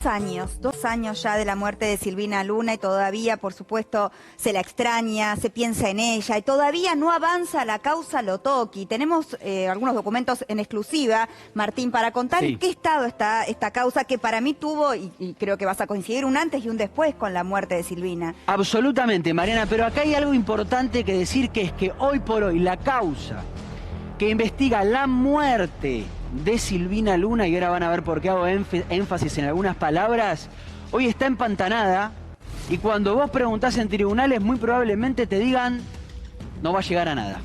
2 años ya de la muerte de Silvina Luna y todavía, por supuesto, se la extraña, se piensa en ella y todavía no avanza la causa Lotoki. Tenemos algunos documentos en exclusiva, Martín, para contar en qué estado está esta causa que para mí tuvo, y creo que vas a coincidir, un antes y un después con la muerte de Silvina. Absolutamente, Mariana, pero acá hay algo importante que decir, que es que hoy por hoy la causa que investiga la muerte de Silvina Luna, y ahora van a ver por qué hago énfasis en algunas palabras, hoy está empantanada, y cuando vos preguntás en tribunales muy probablemente te digan no va a llegar a nada.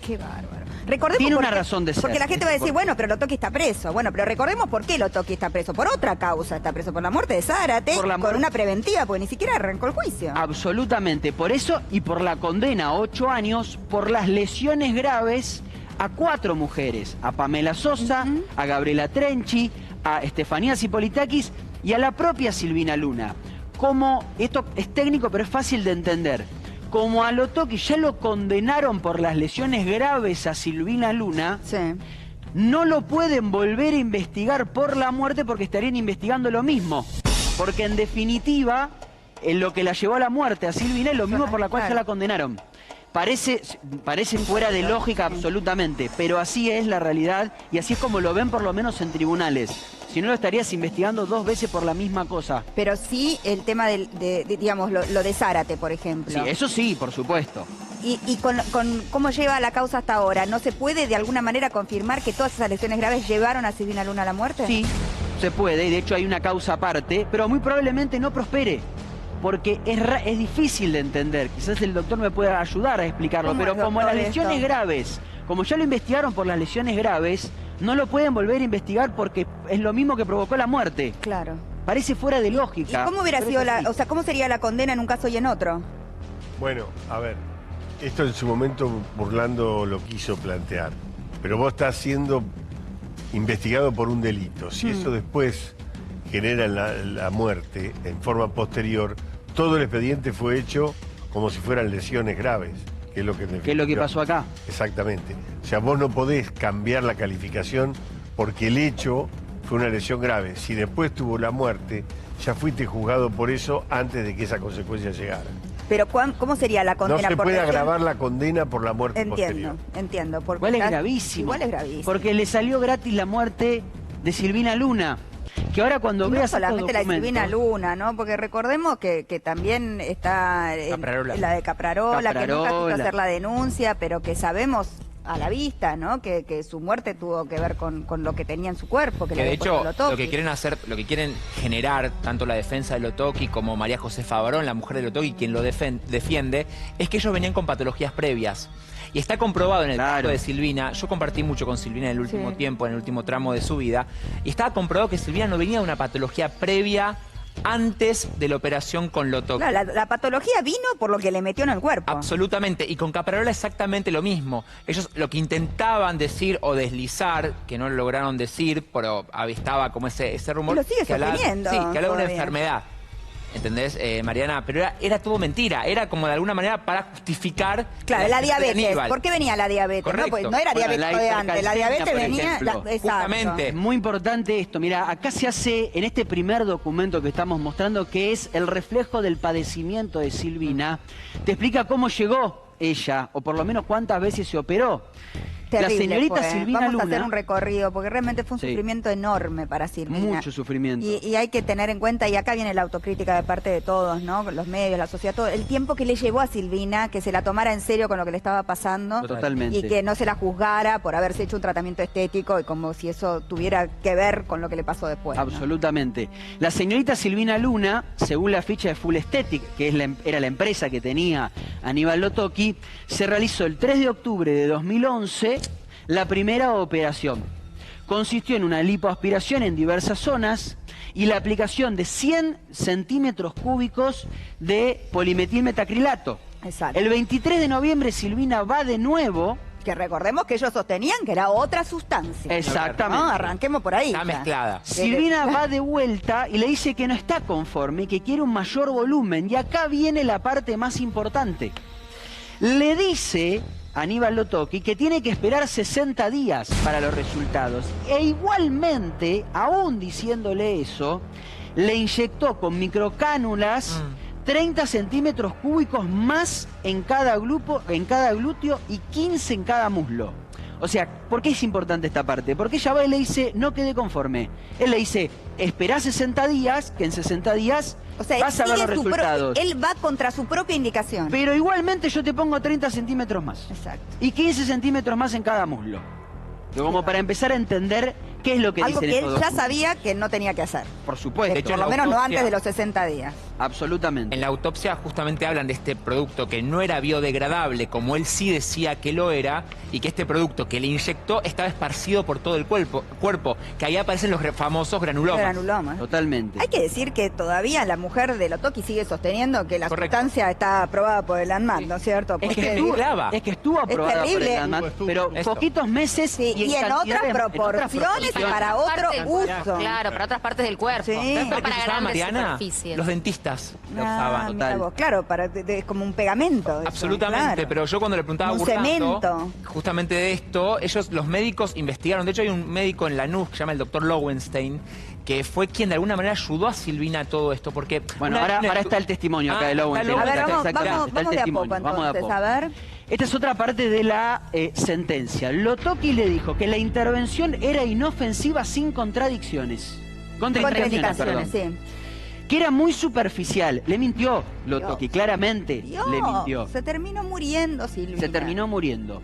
Qué bárbaro. Recordemos tiene una razón de ser. Porque la gente va a decir, bueno, pero Lotoki está preso. Bueno, pero recordemos por qué Lotoki está preso. Por otra causa está preso, por la muerte de Zárate, con una preventiva, porque ni siquiera arrancó el juicio. Absolutamente, por eso y por la condena a 8 años por las lesiones graves a 4 mujeres, a Pamela Sosa, a Gabriela Trenchi, a Estefanía Zipolitakis y a la propia Silvina Luna. Como, esto es técnico pero es fácil de entender, como a Lotoki ya lo condenaron por las lesiones graves a Silvina Luna, no lo pueden volver a investigar por la muerte porque estarían investigando lo mismo. Porque en definitiva, en lo que la llevó a la muerte a Silvina es lo mismo por la cual ya la condenaron. Parece fuera de lógica absolutamente, pero así es la realidad y así es como lo ven por lo menos en tribunales. Si no, lo estarías investigando 2 veces por la misma cosa. Pero sí el tema digamos, lo de Zárate, por ejemplo. Sí, eso sí, por supuesto. Y con cómo lleva la causa hasta ahora, ¿no se puede de alguna manera confirmar que todas esas lesiones graves llevaron a Silvina Luna a la muerte? Sí, se puede, y de hecho hay una causa aparte, pero muy probablemente no prospere. Porque es difícil de entender, quizás el doctor me pueda ayudar a explicarlo, pero como las lesiones graves, como ya lo investigaron por las lesiones graves, no lo pueden volver a investigar porque es lo mismo que provocó la muerte. Claro. Parece fuera de lógica. ¿Y cómo hubiera sido cómo sería la condena en un caso y en otro? Bueno, a ver, esto en su momento Burlando lo quiso plantear, pero vos estás siendo investigado por un delito. Si eso después genera la muerte en forma posterior, todo el expediente fue hecho como si fueran lesiones graves, que es lo que, ¿qué es lo que pasó acá? Exactamente. O sea, vos no podés cambiar la calificación porque el hecho fue una lesión grave. Si después tuvo la muerte, ya fuiste juzgado por eso antes de que esa consecuencia llegara. Pero ¿cómo sería la condena? No se puede agravar la condena por la muerte posterior. Entiendo. Igual es gravísimo. Igual es gravísimo. Porque le salió gratis la muerte de Silvina Luna. Que ahora cuando veas no solamente la de Silvina Luna, ¿no? Porque recordemos que también está la de Caprarola, que nunca quiso hacer la denuncia, pero que sabemos a la vista, ¿no? Que su muerte tuvo que ver con lo que tenía en su cuerpo. Que de hecho, lo que quieren hacer, lo que quieren generar, tanto la defensa de Lotoki como María Josefa Barón, la mujer de Lotoki, quien lo defiende, es que ellos venían con patologías previas. Y está comprobado en el caso de Silvina. Yo compartí mucho con Silvina en el último tiempo, en el último tramo de su vida, y estaba comprobado que Silvina no venía de una patología previa antes de la operación con Lotoki. Claro, la patología vino por lo que le metió en el cuerpo. Absolutamente, y con Caprarola exactamente lo mismo. Ellos lo que intentaban decir o deslizar, que no lo lograron decir, pero estaba como ese rumor. Y lo sigue sosteniendo. Sí, que hablaba de una enfermedad. ¿Entendés, Mariana? Pero era todo mentira. Era como de alguna manera para justificar... Claro, la diabetes. ¿Por qué venía la diabetes? Correcto. No, pues no era diabetes de antes. La diabetes venía... Justamente. Es muy importante esto. Mira, acá se hace, en este primer documento que estamos mostrando, que es el reflejo del padecimiento de Silvina, te explica cómo llegó ella, o por lo menos cuántas veces se operó. Terrible, la señorita Silvina Vamos Luna... a hacer un recorrido, porque realmente fue un sufrimiento enorme para Silvina. Mucho sufrimiento. Y hay que tener en cuenta, y acá viene la autocrítica de parte de todos, ¿no? Los medios, la sociedad, todo. El tiempo que le llevó a Silvina, que se la tomara en serio con lo que le estaba pasando. Totalmente. Y que no se la juzgara por haberse hecho un tratamiento estético y como si eso tuviera que ver con lo que le pasó después. Absolutamente. ¿No? La señorita Silvina Luna, según la ficha de Full Aesthetic, que era la empresa que tenía Aníbal Lotoki, se realizó el 3 de octubre de 2011... La primera operación consistió en una lipoaspiración en diversas zonas y la aplicación de 100 centímetros cúbicos de polimetilmetacrilato. Exacto. El 23 de noviembre Silvina va de nuevo... Que recordemos que ellos sostenían que era otra sustancia. Exactamente. ¿No? Arranquemos por ahí. Está mezclada. Silvina va de vuelta y le dice que no está conforme, que quiere un mayor volumen. Y acá viene la parte más importante. Le dice... Aníbal Lotoki, que tiene que esperar 60 días para los resultados. E igualmente, aún diciéndole eso, le inyectó con microcánulas 30 centímetros cúbicos más en cada glúteo y 15 en cada muslo. O sea, ¿por qué es importante esta parte? Porque ella va y le dice, no quedé conforme. Él le dice, esperá 60 días, que en 60 días vas a ver los resultados. Él va contra su propia indicación. Pero igualmente yo te pongo 30 centímetros más. Exacto. Y 15 centímetros más en cada muslo. Como para empezar a entender qué es lo que algo dicen que él estos ya dos sabía que no tenía que hacer. Por supuesto. De hecho, Por lo menos no antes de los 60 días. Absolutamente. En la autopsia justamente hablan de este producto que no era biodegradable, como él sí decía que lo era, y que este producto que le inyectó estaba esparcido por todo el cuerpo, que ahí aparecen los famosos granulomas. Granulomas. Totalmente. Hay que decir que todavía la mujer de Lotoki sigue sosteniendo que la sustancia está aprobada por el ANMAT, ¿no es cierto? Es que estuvo aprobada por el terrible. ANMAT, pero poquitos meses y en otras proporciones y para otro uso. Claro, para otras partes del cuerpo. Sí. No ¿Para qué para se usaba, grandes Mariana? superficies. Los dentistas lo usaban. Mira vos, claro, es como un pegamento. Eso, Absolutamente, claro. pero yo cuando le preguntaba a Un Burlando, cemento. justamente de esto, los médicos investigaron. De hecho, hay un médico en Lanús que se llama el doctor Lowenstein, que fue quien de alguna manera ayudó a Silvina a todo esto, porque... Bueno, ahora está el testimonio acá de Lowenstein. A ver, vamos Está el de a testimonio. poco Vamos de a entonces, poco. a ver. Esta es otra parte de la sentencia. Lotoki le dijo que la intervención era inofensiva sin contradicciones. Contraindicaciones, sí. Que era muy superficial. Le mintió Lotoki, claramente le mintió. Se terminó muriendo, Silvina. Se terminó muriendo.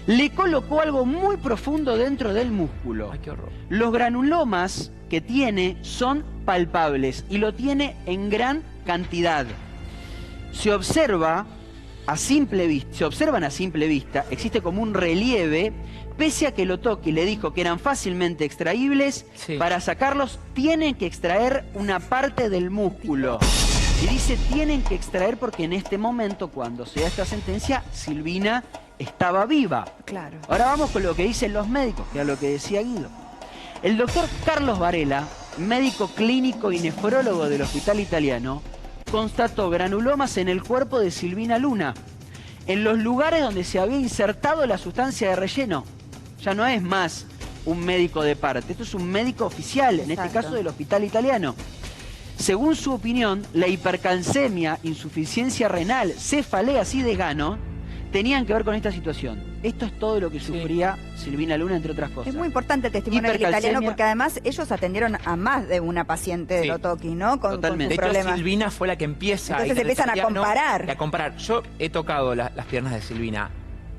Le colocó algo muy profundo dentro del músculo. Ay, qué horror. Los granulomas que tiene son palpables y lo tiene en gran cantidad. Se observan a simple vista, existe como un relieve, pese a que Lotoki le dijo que eran fácilmente extraíbles, para sacarlos tienen que extraer una parte del músculo. Y dice tienen que extraer porque en este momento, cuando se da esta sentencia, Silvina estaba viva. Claro. Ahora vamos con lo que dicen los médicos, que era lo que decía Guido. El doctor Carlos Varela, médico clínico y nefrólogo del Hospital Italiano, constató granulomas en el cuerpo de Silvina Luna, en los lugares donde se había insertado la sustancia de relleno. Ya no es más un médico de parte, esto es un médico oficial, en este caso del Hospital Italiano. Según su opinión, la hipercalcemia, insuficiencia renal, cefaleas y desgano tenían que ver con esta situación. Esto es todo lo que sufría Silvina Luna, entre otras cosas. Es muy importante el testimonio del italiano porque además ellos atendieron a más de una paciente de Lotoki, ¿no? Con sus de problemas. hecho, Silvina fue la que empieza... Entonces se empiezan a comparar. A comparar. Yo he tocado las piernas de Silvina.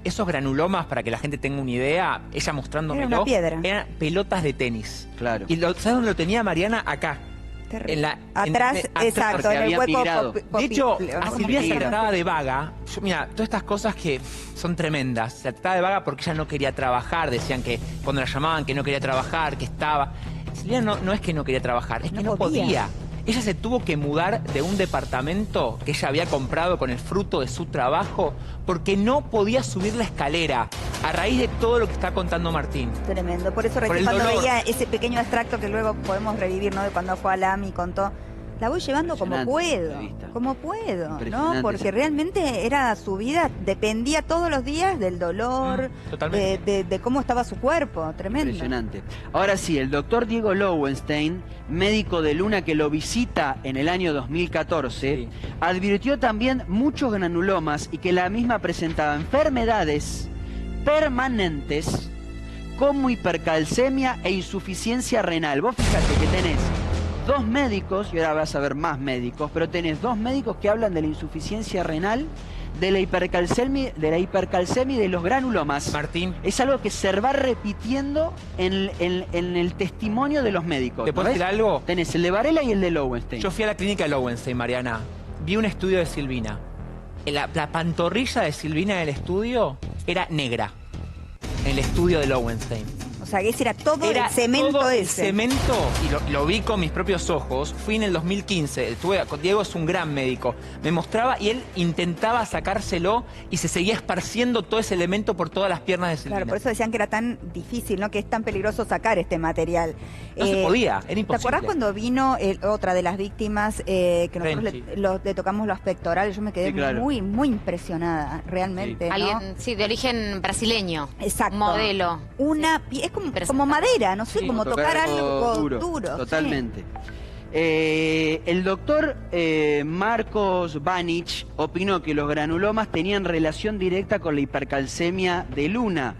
Esos granulomas, para que la gente tenga una idea, ella mostrándomelo, Era una piedra. eran pelotas de tenis. Claro. Y ¿sabes dónde lo tenía Mariana? Acá. Atrás, exacto, en el hueco. De hecho, a ¿no? Silvina se la trataba de vaga. Mira, todas estas cosas que son tremendas. Se la trataba de vaga porque ella no quería trabajar. Decían que cuando la llamaban que no quería trabajar, que estaba... Silvina no es que no quería trabajar, es que no podía. Ella se tuvo que mudar de un departamento que ella había comprado con el fruto de su trabajo porque no podía subir la escalera a raíz de todo lo que está contando Martín. Tremendo. Por eso recién cuando veía ese pequeño extracto que luego podemos revivir, ¿no? De cuando fue a LAM y contó, la voy llevando como puedo, ¿no? Porque realmente era su vida, dependía todos los días del dolor, de cómo estaba su cuerpo, tremendo. Impresionante. Ahora sí, el doctor Diego Lowenstein, médico de Luna que lo visita en el año 2014, advirtió también muchos granulomas y que la misma presentaba enfermedades permanentes como hipercalcemia e insuficiencia renal. Vos fíjate que tenés dos médicos, y ahora vas a ver más médicos, pero tenés dos médicos que hablan de la insuficiencia renal, de la hipercalcemia y de los granulomas. Martín. Es algo que se va repitiendo en el testimonio de los médicos. ¿Te puedo decir algo? Tenés el de Varela y el de Lowenstein. Yo fui a la clínica de Lowenstein, Mariana. Vi un estudio de Silvina. La pantorrilla de Silvina en el estudio era negra. En el estudio de Lowenstein. O sea, que ese era todo el cemento todo ese. El cemento, y lo vi con mis propios ojos. Fui en el 2015. Diego es un gran médico. Me mostraba y él intentaba sacárselo y se seguía esparciendo todo ese elemento por todas las piernas de Silvina. Claro, por eso decían que era tan difícil, ¿no? Que es tan peligroso sacar este material. No se podía, era imposible. ¿Te acordás cuando vino otra de las víctimas que nosotros le tocamos los pectorales? Yo me quedé muy, muy impresionada, realmente. ¿no? Alguien, de origen brasileño. Exacto. Modelo. Es como madera, no sé, como tocar algo duro. Totalmente. El doctor Marcos Banich opinó que los granulomas tenían relación directa con la hipercalcemia de Luna.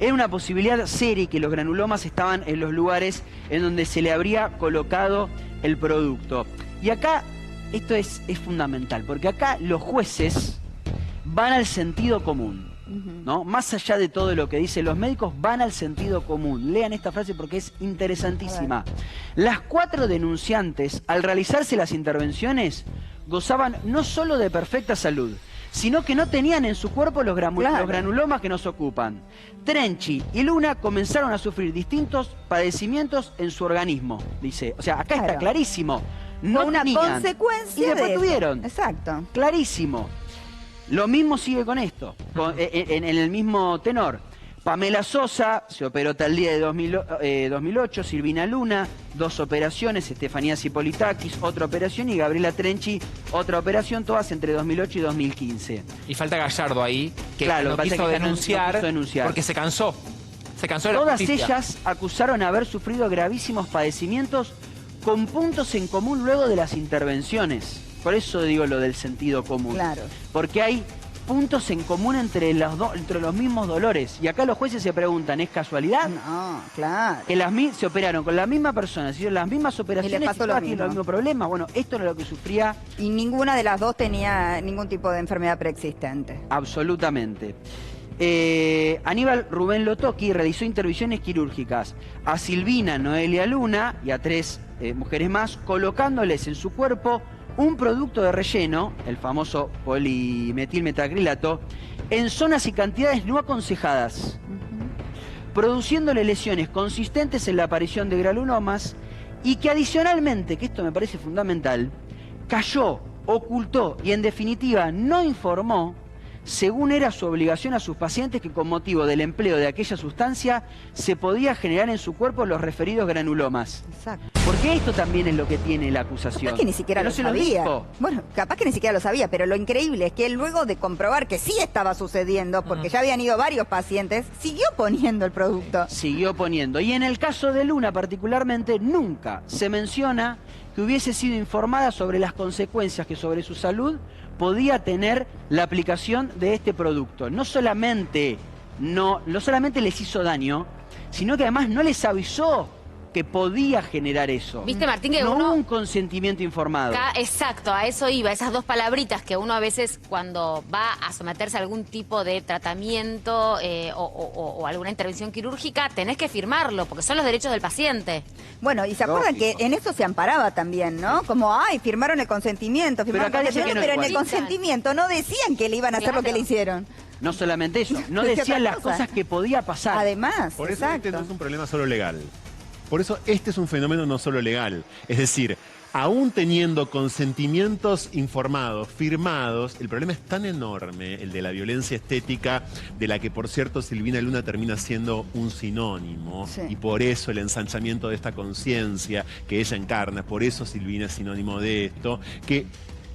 Era una posibilidad seria que los granulomas estaban en los lugares en donde se le habría colocado el producto. Y acá, esto es fundamental, porque acá los jueces van al sentido común, ¿no? Más allá de todo lo que dicen los médicos, van al sentido común. Lean esta frase porque es interesantísima. Las 4 denunciantes, al realizarse las intervenciones, gozaban no solo de perfecta salud, sino que no tenían en su cuerpo los granulomas que nos ocupan. Trenchi y Luna comenzaron a sufrir distintos padecimientos en su organismo, dice. O sea, acá está clarísimo. No una tenían, consecuencia y después de eso. tuvieron. Exacto. Clarísimo. Lo mismo sigue con esto, en el mismo tenor. Pamela Sosa se operó tal día de 2008, Silvina Luna, 2 operaciones, Estefanía Cipolitakis, otra operación, y Gabriela Trenchi, otra operación, todas entre 2008 y 2015. Y falta Gallardo ahí, que Claro, no pasa quiso que denunciar, no quiso denunciar. porque se cansó. Se cansó de la Todas justicia. ellas acusaron haber sufrido gravísimos padecimientos con puntos en común luego de las intervenciones. Por eso digo lo del sentido común. Claro. Porque hay puntos en común entre los mismos dolores. Y acá los jueces se preguntan, ¿es casualidad? No, claro. Que se operaron con la misma persona, se hicieron las mismas operaciones Y les pasó lo todas tienen mismo. el mismo problema. Bueno, esto era lo que sufría Y ninguna de las dos tenía ningún tipo de enfermedad preexistente. absolutamente. Aníbal Rubén Lotoki realizó intervenciones quirúrgicas a Silvina Noelia Luna y a 3 mujeres más, colocándoles en su cuerpo un producto de relleno, el famoso polimetilmetacrilato, en zonas y cantidades no aconsejadas, produciéndole lesiones consistentes en la aparición de granulomas y que adicionalmente, que esto me parece fundamental, cayó, ocultó y en definitiva no informó, según era su obligación a sus pacientes, que con motivo del empleo de aquella sustancia se podía generar en su cuerpo los referidos granulomas. Exacto. Porque esto también es lo que tiene la acusación. Capaz que ni siquiera Pero lo se lo sabía. dijo. Bueno, capaz que ni siquiera lo sabía, pero lo increíble es que él, luego de comprobar que sí estaba sucediendo, porque ya habían ido varios pacientes, siguió poniendo el producto. Siguió poniendo. Y en el caso de Luna particularmente, nunca se menciona que hubiese sido informada sobre las consecuencias que sobre su salud podía tener la aplicación de este producto. No solamente les hizo daño, sino que además no les avisó que podía generar eso. Viste, Martín, que no uno... hubo un consentimiento informado. Exacto, a eso iba, esas 2 palabritas que uno a veces cuando va a someterse a algún tipo de tratamiento o alguna intervención quirúrgica, tenés que firmarlo, porque son los derechos del paciente. Bueno, y se acuerdan que en eso se amparaba también, ¿no? Como, firmaron el consentimiento, firmaron acá el dice que consentimiento, no pero en el igual. consentimiento no decían que le iban a hacer lo que le hicieron. No solamente eso, no Decía decían otra las cosa. cosas que podía pasar. Además, Por eso exacto. este no es un problema solo legal. Por eso este es un fenómeno no solo legal. Es decir, aún teniendo consentimientos informados, firmados, el problema es tan enorme, el de la violencia estética, de la que, por cierto, Silvina Luna termina siendo un sinónimo. Sí. Y por eso el ensanchamiento de esta conciencia que ella encarna, por eso Silvina es sinónimo de esto, que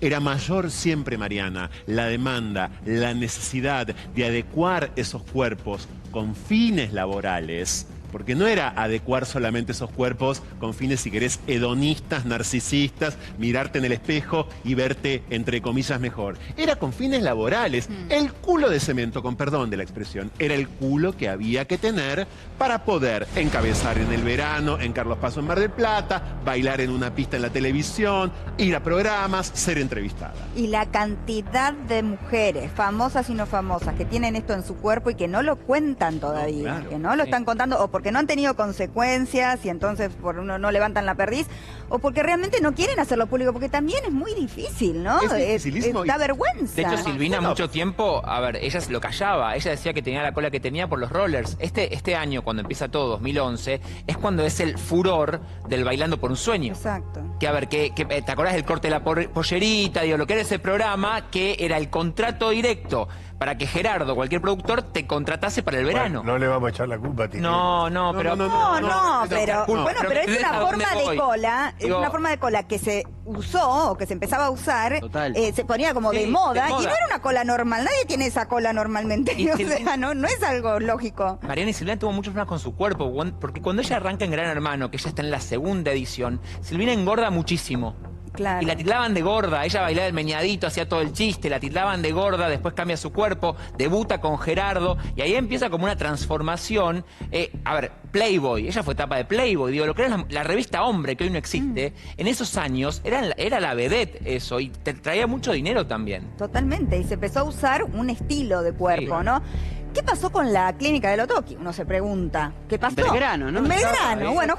era mayor siempre, Mariana, la demanda, la necesidad de adecuar esos cuerpos con fines laborales, porque no era adecuar solamente esos cuerpos con fines, si querés, hedonistas, narcisistas, mirarte en el espejo y verte, entre comillas, mejor. Era con fines laborales. El culo de cemento, con perdón de la expresión, era el culo que había que tener para poder encabezar en el verano, en Carlos Paz en Mar del Plata, bailar en una pista en la televisión, ir a programas, ser entrevistada. Y la cantidad de mujeres, famosas y no famosas, que tienen esto en su cuerpo y que no lo cuentan todavía, claro. que no lo están contando, o porque no han tenido consecuencias y entonces por uno no levantan la perdiz, o porque realmente no quieren hacerlo público, porque también es muy difícil, ¿no? Es dificilísimo Da y- vergüenza. De hecho, Silvina Bueno. mucho tiempo, a ver, ella se lo callaba. Ella decía que tenía la cola que tenía por los rollers. Este año, cuando empieza todo, 2011, es cuando es el furor del Bailando por un Sueño. Exacto. Que a ver, ¿te acordás del corte de la pollerita? Digo, lo que era ese programa, que era el contrato directo para que Gerardo, cualquier productor, te contratase para el verano. Bueno, no le vamos a echar la culpa a ti. No, pero... Pero bueno, pero es una forma de voy. cola, es Digo, una forma de cola que se usó o que se empezaba a usar, Total. se ponía como Sí, de moda, de moda. y no era una cola normal, nadie tiene esa cola normalmente, Y o Silvina- sea, no es algo lógico. Mariana y Silvina tuvo muchos problemas con su cuerpo, porque cuando ella arranca en Gran Hermano, que ya está en la segunda edición, Silvina engorda muchísimo. Claro. Y la tildaban de gorda, ella bailaba el meñadito, hacía todo el chiste, la tildaban de gorda, después cambia su cuerpo, debuta con Gerardo, y ahí empieza como una transformación. A ver, Playboy, ella fue tapa de Playboy, digo, lo que era la revista Hombre, que hoy no existe, en esos años era la vedette eso, y te traía mucho dinero también. Totalmente, y se empezó a usar un estilo de cuerpo, Sí. ¿no? ¿Qué pasó con la clínica de Lotoki? Uno se pregunta. ¿Qué pasó? Belgrano, ¿no? En Belgrano, Estaba ahí. bueno.